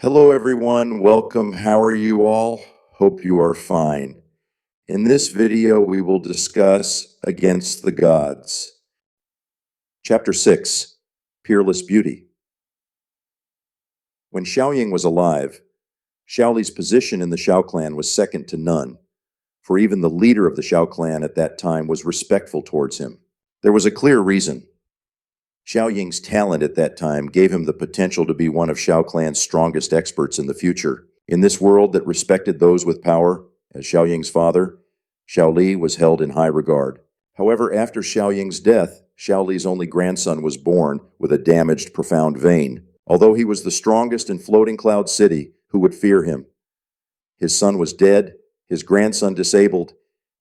Hello, everyone. Welcome. How are you all? Hope you are fine. In this video, we will discuss Against the Gods. Chapter 6, Peerless Beauty. When Xiaoying was alive, Xiaoli's position in the Xiao clan was second to none, for even the leader of the Xiao clan at that time was respectful towards him. There was a clear reason. Xiaoying's talent at that time gave him the potential to be one of Xiao clan's strongest experts in the future. In this world that respected those with power, as Xiaoying's father, Xiao Li was held in high regard. However, after Xiaoying's death, Xiao Li's only grandson was born with a damaged profound vein. Although he was the strongest in Floating Cloud City, who would fear him? His son was dead, his grandson disabled,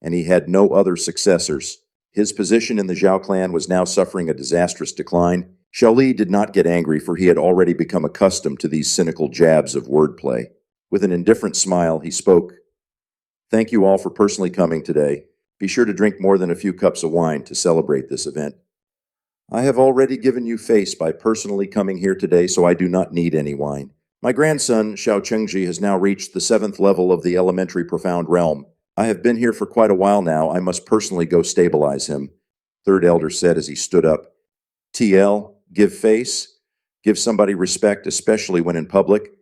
and he had no other successors. His position in the Zhao clan was now suffering a disastrous decline. Xiao Li did not get angry, for he had already become accustomed to these cynical jabs of wordplay. With an indifferent smile, he spoke. Thank you all for personally coming today. Be sure to drink more than a few cups of wine to celebrate this event. I have already given you face by personally coming here today, so I do not need any wine. My grandson, Xiao Chengji, has now reached the 7th level of the elementary profound realm. I have been here for quite a while now. I must personally go stabilize him, third elder said as he stood up. TL, give face. Give somebody respect, especially when in public.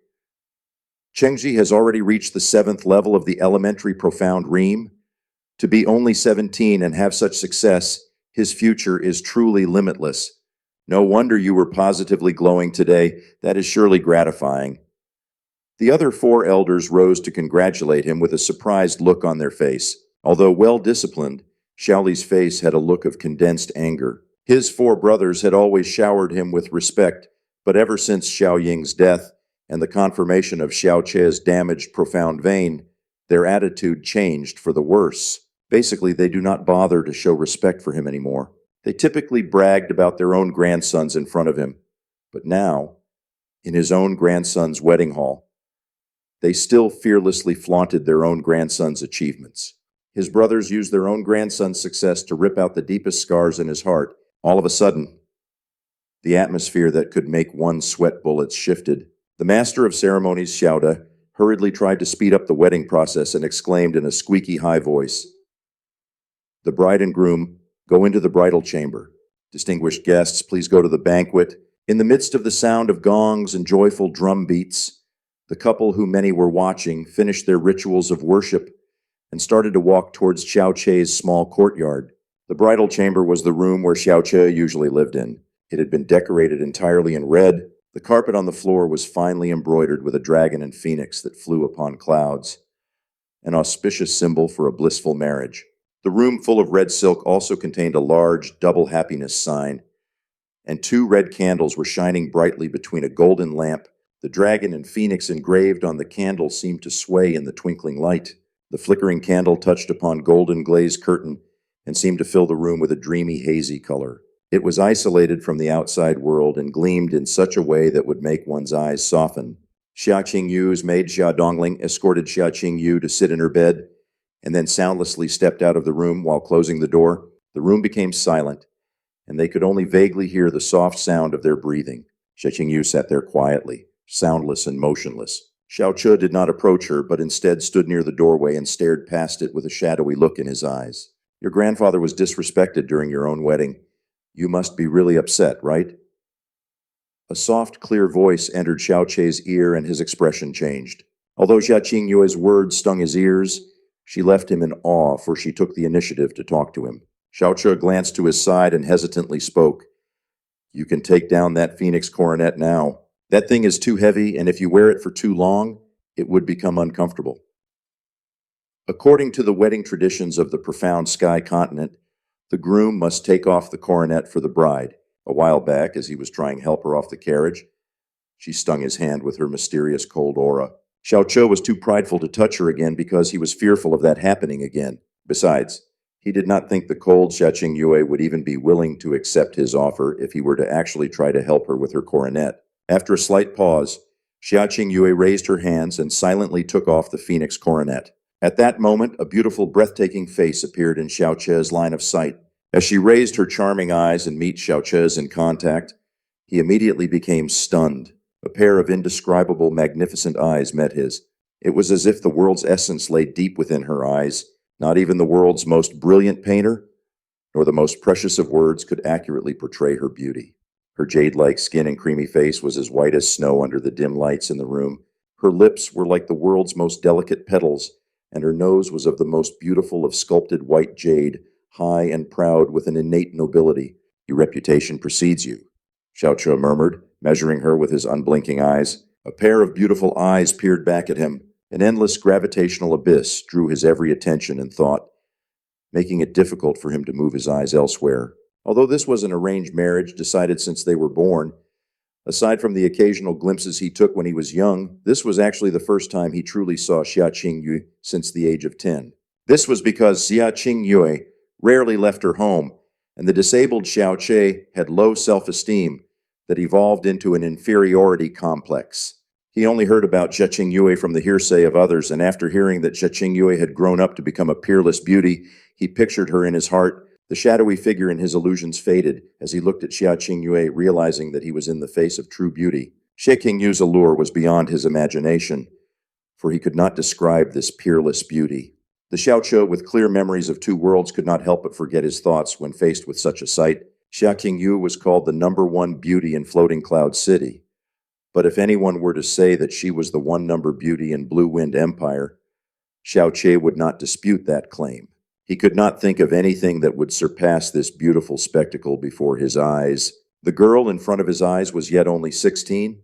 Chengji has already reached the 7th level of the elementary profound realm. To be only 17 and have such success, his future is truly limitless. No wonder you were positively glowing today. That is surely gratifying. The other 4 elders rose to congratulate him with a surprised look on their face. Although well-disciplined, Xiaoli's face had a look of condensed anger. His 4 brothers had always showered him with respect, but ever since Xiaoying's death and the confirmation of Xiao Che's damaged profound vein, their attitude changed for the worse. Basically, they do not bother to show respect for him anymore. They typically bragged about their own grandsons in front of him, but now, in his own grandson's wedding hall, they still fearlessly flaunted their own grandson's achievements. His brothers used their own grandson's success to rip out the deepest scars in his heart. All of a sudden, the atmosphere that could make one sweat bullets shifted. The master of ceremonies, Xiaoda, hurriedly tried to speed up the wedding process and exclaimed in a squeaky high voice, "The bride and groom, go into the bridal chamber. Distinguished guests, please go to the banquet." In the midst of the sound of gongs and joyful drum beats, the couple who many were watching finished their rituals of worship and started to walk towards Xiao Che's small courtyard. The bridal chamber was the room where Xiao Che usually lived in. It had been decorated entirely in red. The carpet on the floor was finely embroidered with a dragon and phoenix that flew upon clouds, an auspicious symbol for a blissful marriage. The room full of red silk also contained a large double happiness sign, and 2 red candles were shining brightly between a golden lamp. The dragon and phoenix engraved on the candle seemed to sway in the twinkling light. The flickering candle touched upon golden glazed curtain and seemed to fill the room with a dreamy, hazy color. It was isolated from the outside world and gleamed in such a way that would make one's eyes soften. Xia Qingyu's maid Xia Dongling escorted Xia Qingyu to sit in her bed and then soundlessly stepped out of the room while closing the door. The room became silent, and they could only vaguely hear the soft sound of their breathing. Xia Qingyu sat there quietly, soundless and motionless. Xiao Che did not approach her, but instead stood near the doorway and stared past it with a shadowy look in his eyes. Your grandfather was disrespected during your own wedding. You must be really upset, right? A soft, clear voice entered Xiao Che's ear and his expression changed. Although Xia Qingyue's words stung his ears, she left him in awe, for she took the initiative to talk to him. Xiao Che glanced to his side and hesitantly spoke. You can take down that phoenix coronet now. That thing is too heavy, and if you wear it for too long, it would become uncomfortable. According to the wedding traditions of the profound sky continent, the groom must take off the coronet for the bride. A while back, as he was trying to help her off the carriage, she stung his hand with her mysterious cold aura. Xiao Che was too prideful to touch her again because he was fearful of that happening again. Besides, he did not think the cold Xia Qingyue would even be willing to accept his offer if he were to actually try to help her with her coronet. After a slight pause, Xia Qingyue raised her hands and silently took off the phoenix coronet. At that moment, a beautiful, breathtaking face appeared in Xiao Che's line of sight. As she raised her charming eyes and met Xiao Che's in contact, he immediately became stunned. A pair of indescribable, magnificent eyes met his. It was as if the world's essence lay deep within her eyes. Not even the world's most brilliant painter, nor the most precious of words could accurately portray her beauty. Her jade-like skin and creamy face was as white as snow under the dim lights in the room. Her lips were like the world's most delicate petals, and her nose was of the most beautiful of sculpted white jade, high and proud with an innate nobility. Your reputation precedes you, Xiao Chu murmured, measuring her with his unblinking eyes. A pair of beautiful eyes peered back at him. An endless gravitational abyss drew his every attention and thought, making it difficult for him to move his eyes elsewhere. Although this was an arranged marriage decided since they were born, aside from the occasional glimpses he took when he was young, this was actually the first time he truly saw Xia Qingyue since the age of 10. This was because Xia Qingyue rarely left her home, and the disabled Xiao Che had low self-esteem that evolved into an inferiority complex. He only heard about Xia Qingyue from the hearsay of others, and after hearing that Xia Qingyue had grown up to become a peerless beauty, he pictured her in his heart. The shadowy figure in his illusions faded as he looked at Xia Qingyue, realizing that he was in the face of true beauty. Xia Qingyue's allure was beyond his imagination, for he could not describe this peerless beauty. The Xiaoche, with clear memories of two worlds, could not help but forget his thoughts when faced with such a sight. Xia Qingyu was called the #1 beauty in Floating Cloud City. But if anyone were to say that she was the one-number beauty in Blue Wind Empire, Xiao Che would not dispute that claim. He could not think of anything that would surpass this beautiful spectacle before his eyes. The girl in front of his eyes was yet only 16.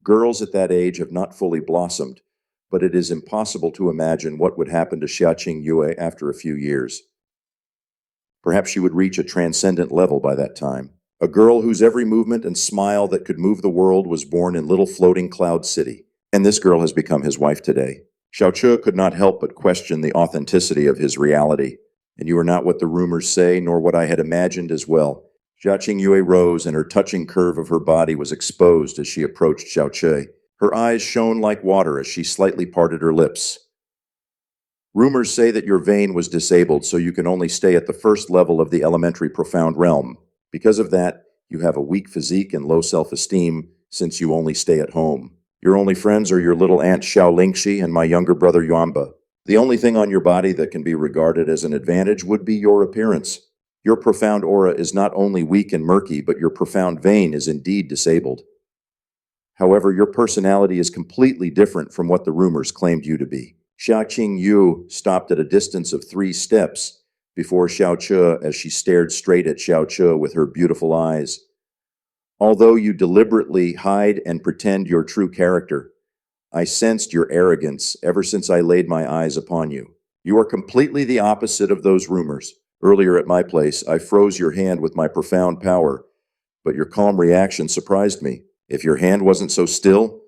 Girls at that age have not fully blossomed, but it is impossible to imagine what would happen to Xia Qingyue after a few years. Perhaps she would reach a transcendent level by that time. A girl whose every movement and smile that could move the world was born in Little Floating Cloud City. And this girl has become his wife today. Xiao Chu could not help but question the authenticity of his reality. And you are not what the rumors say, nor what I had imagined as well. Xia Qingyue rose, and her touching curve of her body was exposed as she approached Xiao Che. Her eyes shone like water as she slightly parted her lips. Rumors say that your vein was disabled, so you can only stay at the first level of the elementary profound realm. Because of that, you have a weak physique and low self-esteem, since you only stay at home. Your only friends are your little aunt Xiao Lingxi and my younger brother Yuanba. The only thing on your body that can be regarded as an advantage would be your appearance. Your profound aura is not only weak and murky, but your profound vein is indeed disabled. However, your personality is completely different from what the rumors claimed you to be. Xia Qingyu stopped at a distance of 3 steps before Xiao Che as she stared straight at Xiao Che with her beautiful eyes. Although you deliberately hide and pretend your true character, I sensed your arrogance ever since I laid my eyes upon you. You are completely the opposite of those rumors. Earlier at my place, I froze your hand with my profound power, but your calm reaction surprised me. If your hand wasn't so still,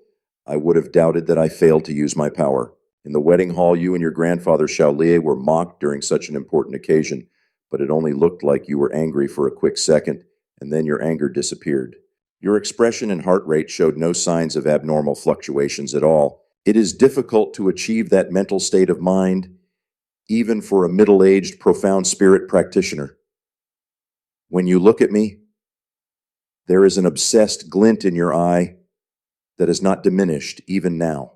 I would have doubted that I failed to use my power. In the wedding hall, you and your grandfather Xiaolie were mocked during such an important occasion, but it only looked like you were angry for a quick second, and then your anger disappeared. Your expression and heart rate showed no signs of abnormal fluctuations at all. It is difficult to achieve that mental state of mind, even for a middle-aged, profound spirit practitioner. When you look at me, there is an obsessed glint in your eye that is not diminished even now.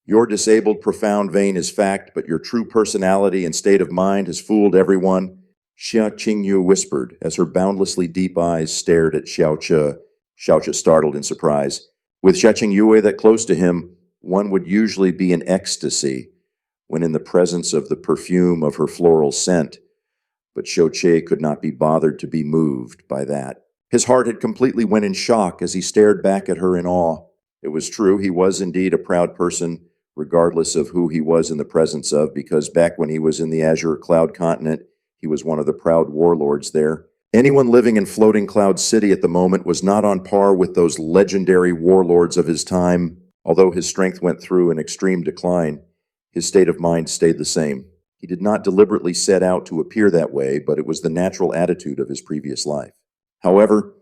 Your disabled profound vein is fact, but your true personality and state of mind has fooled everyone, Xia Qingyu whispered as her boundlessly deep eyes stared at Xiao Che. Xiao Che startled in surprise. With Xia Qingyue that close to him, one would usually be in ecstasy when in the presence of the perfume of her floral scent, but Xiao Che could not be bothered to be moved by that. His heart had completely went in shock as he stared back at her in awe. It was true, he was indeed a proud person, regardless of who he was in the presence of, because back when he was in the Azure Cloud Continent, he was one of the proud warlords there. Anyone living in Floating Cloud City at the moment was not on par with those legendary warlords of his time. Although his strength went through an extreme decline, his state of mind stayed the same. He did not deliberately set out to appear that way, but it was the natural attitude of his previous life. However,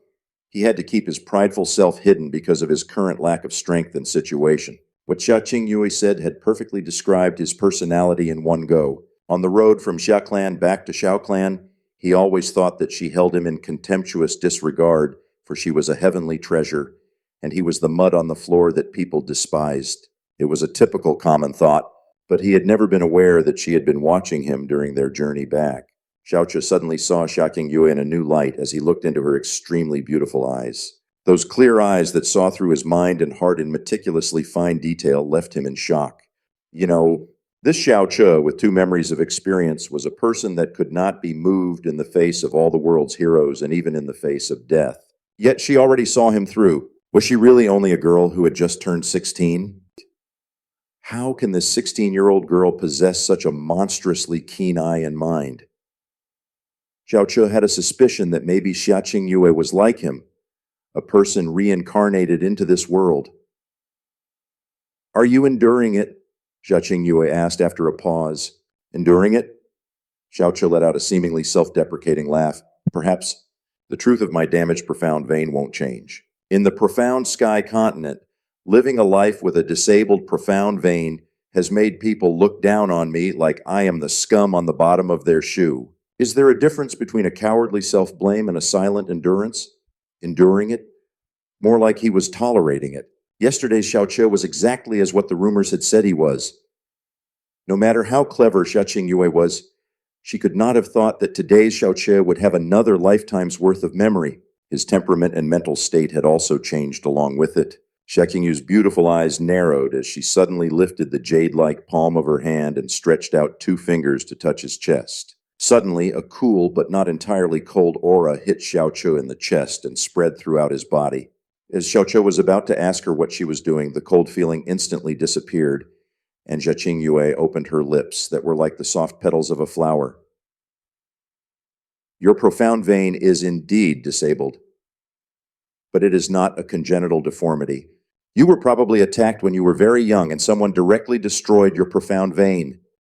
he had to keep his prideful self hidden because of his current lack of strength and situation. What Xia Qingyue said had perfectly described his personality in one go. On the road from Xia Clan back to Xiao Clan, he always thought that she held him in contemptuous disregard, for she was a heavenly treasure, and he was the mud on the floor that people despised. It was a typical common thought, but he had never been aware that she had been watching him during their journey back. Xiaoche suddenly saw Xia Qingyue in a new light as he looked into her extremely beautiful eyes. Those clear eyes that saw through his mind and heart in meticulously fine detail left him in shock. You know, this Xiaoche, with two memories of experience, was a person that could not be moved in the face of all the world's heroes and even in the face of death. Yet she already saw him through. Was she really only a girl who had just turned 16? How can this 16-year-old girl possess such a monstrously keen eye and mind? Xiaoche had a suspicion that maybe Xia Qingyue was like him, a person reincarnated into this world. Are you enduring it? Xia Qingyue asked after a pause. Enduring it? Xiaoche let out a seemingly self-deprecating laugh. Perhaps the truth of my damaged profound vein won't change. In the profound sky continent, living a life with a disabled profound vein has made people look down on me like I am the scum on the bottom of their shoe. Is there a difference between a cowardly self-blame and a silent endurance? Enduring it? More like he was tolerating it. Yesterday's Xiaoche was exactly as what the rumors had said he was. No matter how clever Xia Qingyue was, she could not have thought that today's Xiaoche would have another lifetime's worth of memory. His temperament and mental state had also changed along with it. Xia Qingyue's beautiful eyes narrowed as she suddenly lifted the jade-like palm of her hand and stretched out two fingers to touch his chest. Suddenly, a cool but not entirely cold aura hit Xiaoche in the chest and spread throughout his body. As Xiaoche was about to ask her what she was doing, the cold feeling instantly disappeared, and Xia Qingyue opened her lips that were like the soft petals of a flower. Your profound vein is indeed disabled, but it is not a congenital deformity. You were probably attacked when you were very young and someone directly destroyed your profound vein.